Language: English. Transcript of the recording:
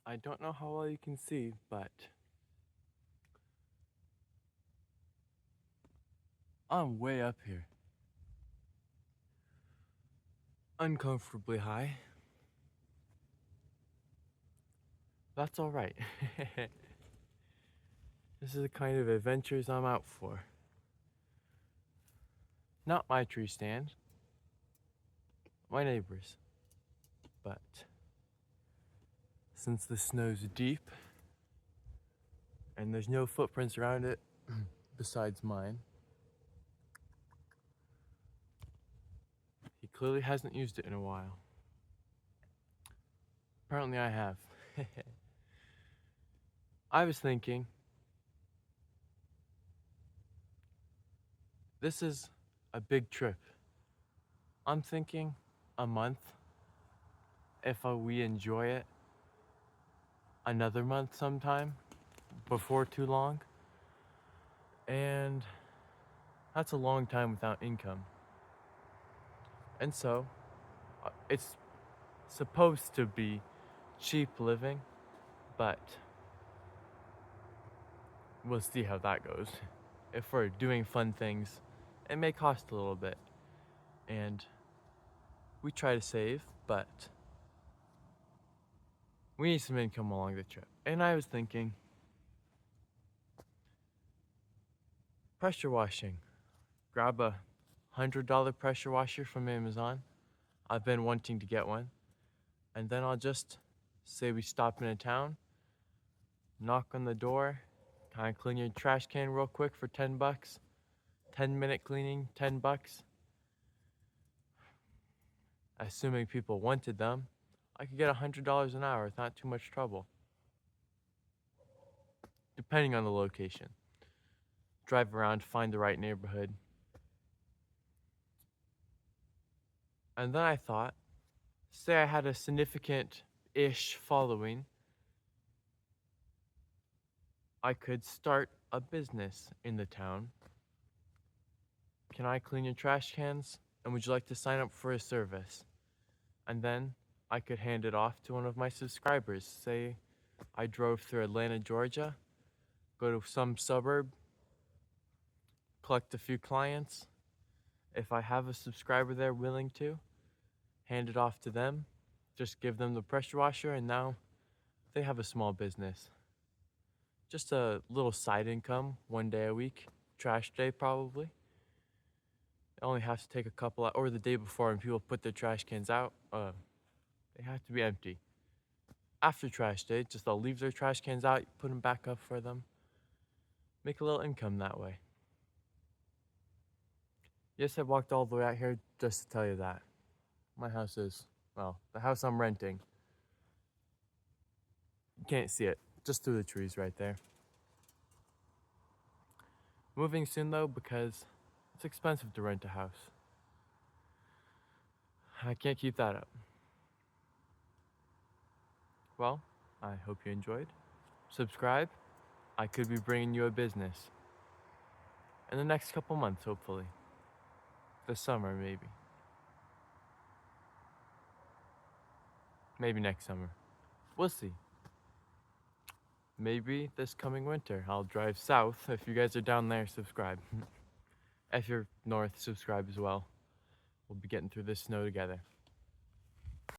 I don't know how well you can see, but I'm way up here. Uncomfortably high. That's alright. This is the kind of adventures I'm out for. Not my tree stand, my neighbor's. But since the snow's deep and there's no footprints around it besides mine, he clearly hasn't used it in a while. Apparently I have. I was thinking, this is a big trip. I'm thinking a month, if we enjoy it, another month sometime, before too long. And that's a long time without income. And so, it's supposed to be cheap living, but we'll see how that goes. If we're doing fun things, it may cost a little bit. And we try to save, but we need some income along the trip. And I was thinking, pressure washing. Grab a $100 pressure washer from Amazon. I've been wanting to get one. And then I'll just say we stop in a town, knock on the door, kind of clean your trash can real quick for 10 bucks. 10-minute cleaning, 10 bucks. Assuming people wanted them, I could get $100 an hour with not too much trouble. Depending on the location. Drive around, find the right neighborhood. And then I thought, say I had a significant-ish following, I could start a business in the town. Can I clean your trash cans? And would you like to sign up for a service? And then I could hand it off to one of my subscribers. Say I drove through Atlanta, Georgia, go to some suburb, collect a few clients. If I have a subscriber there willing to, hand it off to them, just give them the pressure washer, and now they have a small business. Just a little side income, 1 day a week, trash day probably. I only have to take a couple, or the day before when people put their trash cans out, they have to be empty. After trash day, just they'll leave their trash cans out, put them back up for them. Make a little income that way. Yes, I walked all the way out here just to tell you that. My house is, well, the house I'm renting. You can't see it, just through the trees right there. Moving soon though, because it's expensive to rent a house. I can't keep that up. Well, I hope you enjoyed. Subscribe. I could be bringing you a business. In the next couple months, hopefully. This summer, maybe. Maybe next summer. We'll see. Maybe this coming winter, I'll drive south. If you guys are down there, subscribe. If you're north, subscribe as well. We'll be getting through this snow together.